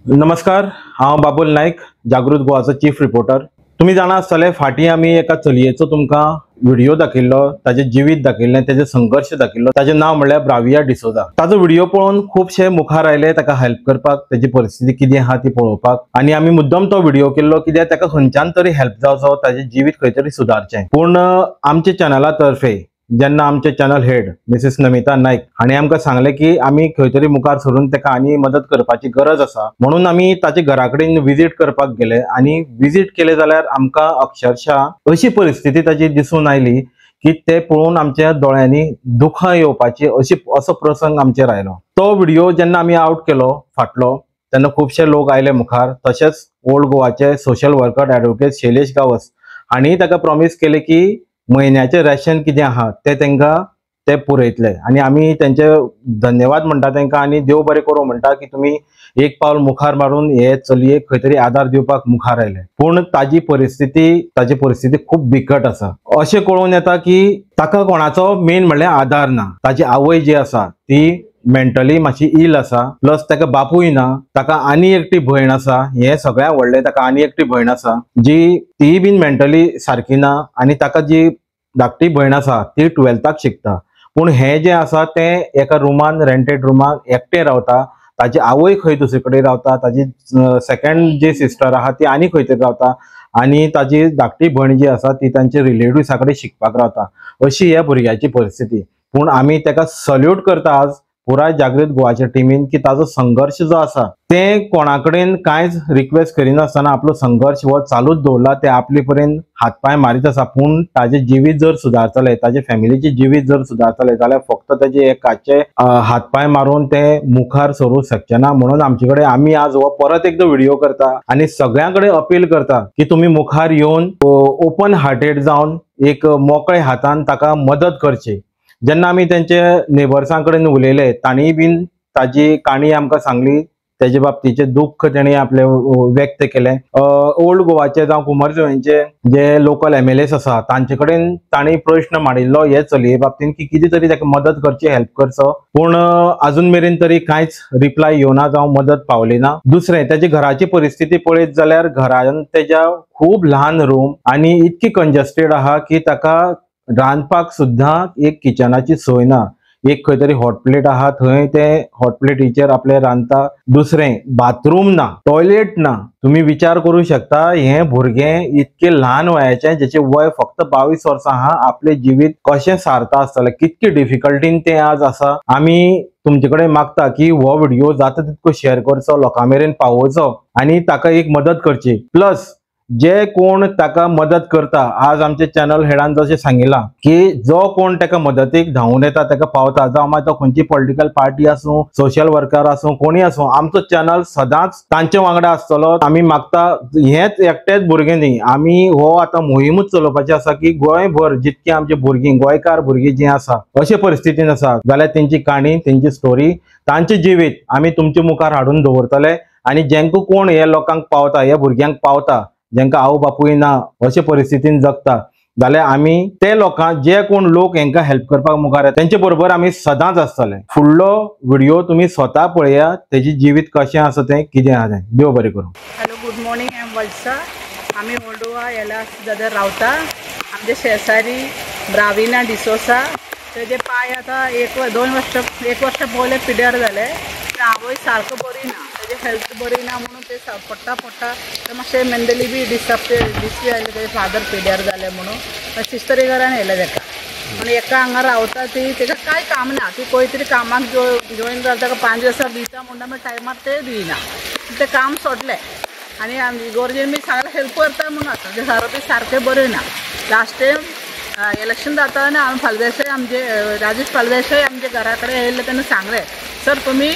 नमस्कार, हांव बाबुल नायक, जागृत गोवाचो चीफ रिपोर्टर। तुम्ही जाणा आसतले फाटी आमी एका चलयेचो तुमकां व्हिडिओ दाखयल्लो, ताजे जिवीत दाखयल्लें, ताजे संघर्ष दाखयल्लो। ताजें नांव म्हळ्यार ब्राविया डिसोजा। ताजो व्हिडिओ पळोवन खूबशे मुखार आयले ताका हेल्प करपाक, ताजी परिस्थिती कितें आहा ती पळोवपाक। आनी आमी मुद्दम तो व्हिडिओ केल्लो कित्याक ताका खंयच्यान तरी हेल्प जावचो, ताजें जिवीत खंय तरी सुदारचें। पूण आमच्या चॅनला तर्फे जेन्ना आमचे चॅनल हेड मिसेस नमिता नायक हांणी आमकां सांगलें की आमी खंय तरी मुखार सरून ताका आनी मदत करपाची गरज आसा, म्हणून आमी ताचे घरा कडेन विजीट करपाक गेले। आनी विजीट केले जाल्यार आमकां अक्षरशः अशी परिस्थिती ताची दिसून आयली की ते पळोवन आमच्या दोळ्यांनी दुखां येवपाची असो प्रसंग आमचेर आयलो। तो व्हिडिओ जेन्ना आमी आउट केलो फाटलो, तेन्ना खुबशे लोक आयले मुखार। तशेंच ओल्ड गोवाचे social worker advocate Shailesh Gawas हांणी ताका प्रॉमिस केले की म्हयन्याचे रॅशन कितें आहा ते तांकां ते पुरयतले। आनी आमी तेंचे धन्यवाद म्हणटा तांकां आनी देव बरें करूं म्हणटा की तुमी एक पावल मुखार मारून हे चलयेक खंय तरी आदार दिवपाक मुखार आयले। पूण ताजी परिस्थिती खूब बिकट आसा। अशें कळून येता की ताका कोणाचो मेन म्हणल्यार आदार ना। ताजी आवय जी आसा ती मेंटली मातशी इल आसा, प्लस ताका बापूय ना, ताका आनी एकटी भयण आसा। हे सगळ्यां व्हडलें ताका आनी एकटी भयण आसा जी ती बीन मेंटली सारकी ना, आनी ताका जी धाकटी भयण आसा ती 12th शिकता। पूण हे जे आसा ते एका रुमान, रेंटेड रुमान एकटे रावता। ताजी आवय खंय दुसरे कडेन रावता, ताजी सेकंड जी सिस्टर आहा ती आनी खंय तरी रावता, आनी ताजी धाकटी भयण जी आसा ती तांच्या रिलेटिव्सा कडेन शिकपाक रावता। अशी ह्या भुरग्याची परिस्थिती। पूण आमी ताका सल्यूट करता आज पुराय जागृत गोवाच्या टीमीन की ताजो संघर्ष जो आसा ते कोणाकडेन कांयच रिक्वेस्ट करिनासतना आपलो संघर्ष हो चालूच दवरला। ते आपले पर्यंत हातपाय मारीत आसा। पूण ताजे जिवीत जर सुदारतले, ताजे फॅमिलीचे जिवीत जर सुदारतले जाल्यार फक्त ताजे एकाचे हातपाय मारून ते मुखार सरूं शकचे ना। म्हणून आमचे कडेन आमी आज हो परत एकदा व्हिडिओ करता आनी सगळ्यांकडे अपील करता की तुम्ही मुखार येवन ओपन हार्टेड जावन एक मोकळे हातान ताका मदत करची। जेन्ना आमी तेंचे नेबर्सां कडेन उलयले, तांणी बीन ताजी काणी आमकां सांगली, तेजे बाबतीचे दुःख तेणी आपले व्यक्त केले। ओल्ड गोवाचे जावं कुमारजुंवेचे जे लोकल MLAs आसा तांचे कडेन तांणी प्रश्न मांडिल्लो हे चलये बाबतीन की कितें तरी ताका मदत करची, हेल्प करचो। पूण अजून मेरेन तरी कांयच रिप्लाय येवना जावं मदत पावली ना। दुसरें, तेजे घराची परिस्थिती पळयत जाल्यार घरान तेज्या खूब ल्हान रूम आनी इतकी कंजस्टेड आहा की ताका रांदपाक सुद्धा एक किचनाची सोय ना। एक खंय तरी हॉट प्लेट आहा, थंय ते हॉट प्लेटीचेर आपले रांदता। दुसरें, बाथरूम ना, टॉयलेट ना। तुम्ही विचार करू शकता हे भुरगें इतके ल्हान वयाचे, जेचे वय फक्त 22 वर्सां आहा, आपले जिवीत कशें सारता आसतलें, कितकी डिफिकल्टीन ते आज आसा। आमी तुमचे कडेन मागता की हो व्हिडिओ जाता तितको शेअर करचो, लोकां मेरेन पावोवचो आनी ताका एक मदत करची। प्लस जे कोण ताका मदत करता, आज आमचे चॅनल हेडान जशें सांगिल्लां की जो कोण ताका मदतीक धांवून येता ताका पावता, जावं मागीर तो खंयची पॉलिटिकल पार्टी आसूं, सोशल वर्कर आसूं, कोणी आसूं, आमचो चॅनल सदांच तांचे वांगडा आसतलो। आमी मागता हेच एकटेच भुरगे न्ही, आमी हो आतां मोहीमूच चलोवपाची आसा की गोंयभर जितके आमचे भुरगीं, गोंयकार भुरगीं जी आसा अशे परिस्थितीन आसा जाल्यार तेंची काणी, तेंची स्टोरी, तांचे जिवीत आमी तुमचे मुखार हाडून दवरतले। आनी जेंका कोण हे लोकांक पावता, ह्या भुरग्यांक पावता, जेंका आवय बापूय ना अशे परिस्थितीन जगता, जाल्यार आमी ते लोकांक, जे कोण लोक हेंका हेल्प करपाक मुखार येता तेंचे बरोबर आमी सदांच आसतले। फुडलो व्हिडिओ तुम्ही स्वता पळया, तेजी जिवीत कशें आसा तें, कितें आहा तें। देव बरें करूं। Hello, good morning, I am Valsa. आम्ही ओल्ड गोवा याला जाल्यार रावता। आमचे शेजारी ब्राविना डिसोजा, तेजे पाय आता एक वर्ष पयले पिड्यार जाले। आवय सारको बरी ना, तेजे हेल्थ बरी ना म्हणून ते पडटा ते मातशें मेंटली बी डिस्टर्ब आयले। तेजे फादर पिड्यार जाले म्हणून सिस्टरी घरान येयले ताका। आनी एका हांगा रावता ती, ताका कांय काम ना, ती खंय तरी कामाक जॉईन जाता, ताका 5 वर्सां दिता म्हणटा मागीर टायमार ते दिना, ते काम सोडले। आनी आमी गरजेन बी सांगलें हेल्प करता म्हणून आतां ते बी सारकें बरें ना। लास्ट टायम इलेक्शन जाता आनी हांवें फालदेसाय, आमचे राजेश फालदेसाय आमच्या घरा कडेन येयले, तेन्ना सांगलें सर तुमी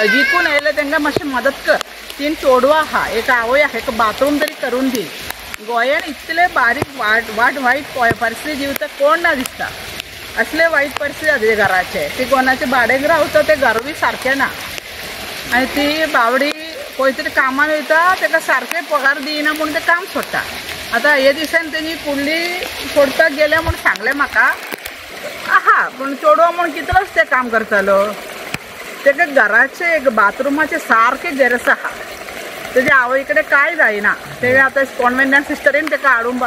जिखून येयले तांकां मातशी मदत कर। 3 चोडवां आहा, एक आवय आहा, एक बाथरूम तरी करून दी। गोंयान इतले बारीक वायट परिस्थिती जिवता कोण ना दिसता, असले वायट परिस्थिती जाता घराचे। ती कोणाचे भाडेक रावता, ते घर बी सारकें ना, आनी ती बावडी खंय तरी कामान वयता, ताका सारकें पगार दिना म्हणून ते काम सोडटा। आतां हे दिसान तेणी कुल्ली सोडपाक गेले म्हणून सांगलें म्हाका, आहा पूण चोडवा म्हूण कितलोच ते काम करतालो। तेका घराचे बाथरुमाचे सारखे गरज आहा तेजे आवय इकडे काय जायना ते आतां कॉन्व्हेंटान सिस्टरीन तेका हाडून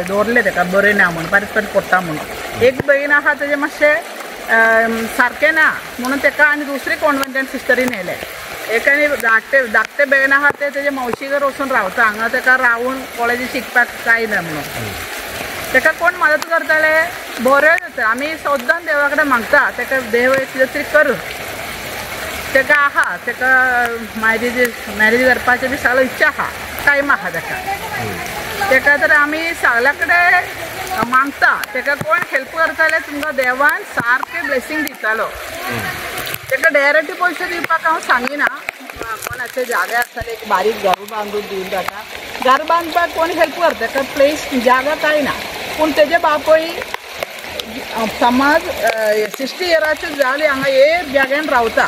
दवरले तेका बरें ना म्हणून पारीत पारीत पडटा म्हणून एक बहीण आहा तेजे मातशें सारकें ना म्हणून तेका आनी दुसरी कॉन्व्हेंटान सिस्टरीन येयले एक आनी धाकटे बहीण आहा तेजे मावशीगेर वचून रावता हांगा तेका रावून कॉलेजी शिकपाक काय ना म्हणून तेका कोण मदत करताले बऱ्यो जाता आमी सद्दां देवा कडेन मागता तेका देव कितें तरी कर तेका आहा तेका मॅरेज करपाची बी सगळो इच्छा आहा टायम आहा तेका तर आमी सगल्या कडेन मागता तेका कोण हेल्प करताले तुमकां देवान सारकें ब्लेसींग दितालो तेका डायरेक्ट पयशे दिवपाक हांव सांगिना कोणाचे जागे आसताले एक बारीक घर बांदून दिवन जाता घर बांदपाक कोण हेल्प करता तेका प्लेस जागा काय ना पूण तेजे बापूय समज 60 इयराचे जाली हांगा एक जाग्यान रावता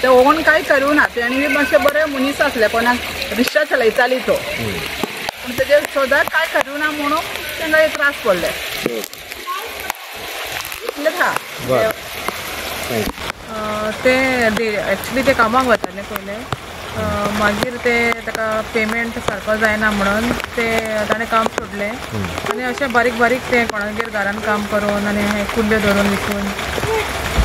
ते ओन काय करूं ना तेणी बी मातशें बरें मनीस आसले कोणाक रिक्षा चलयताली तो पूण तेजे सदांच काय करूं ना म्हणून तांकां त्रास पडले इतलेंच आहा ते एक्चुली ते कामाक वताले पयले मागीर ते ताका पेमेंट सारको जायना म्हणून ते ताणें काम सोडलें आनी अशें बारीक बारीक ते कोणागेर घरान काम करून आनी हे कुल्ल्यो धरून विकून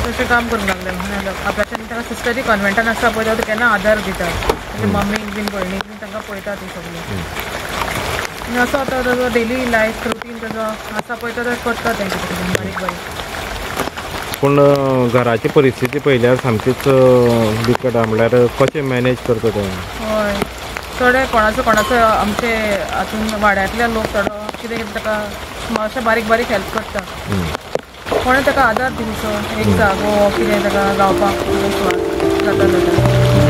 तशें काम करूंक लागलें आपल्याच्यान ताका सिस्टरी कॉन्व्हेंटान आसा पळय तो केन्ना आदार दिता मम्मीक बीन भयणीक बीन तांकां पळयता ती सगळी आनी असो आतां ताजो डेली लायफ रुटीन ताजो आसा पळय तो करता तें कितें बारीक बारीक पूण घराची परिस्थिती पळयल्यार सामकीच बिकट आहा म्हणल्यार कशें मॅनेज करता तें हय थोडे कोणाचो आमचे हातून वाड्यांतले लोक थोडो कितें ताका अशें बारीक बारीक हेल्प करता कोणें ताका आदार दिवचो एक जागो कितें ताका रावपाक जाता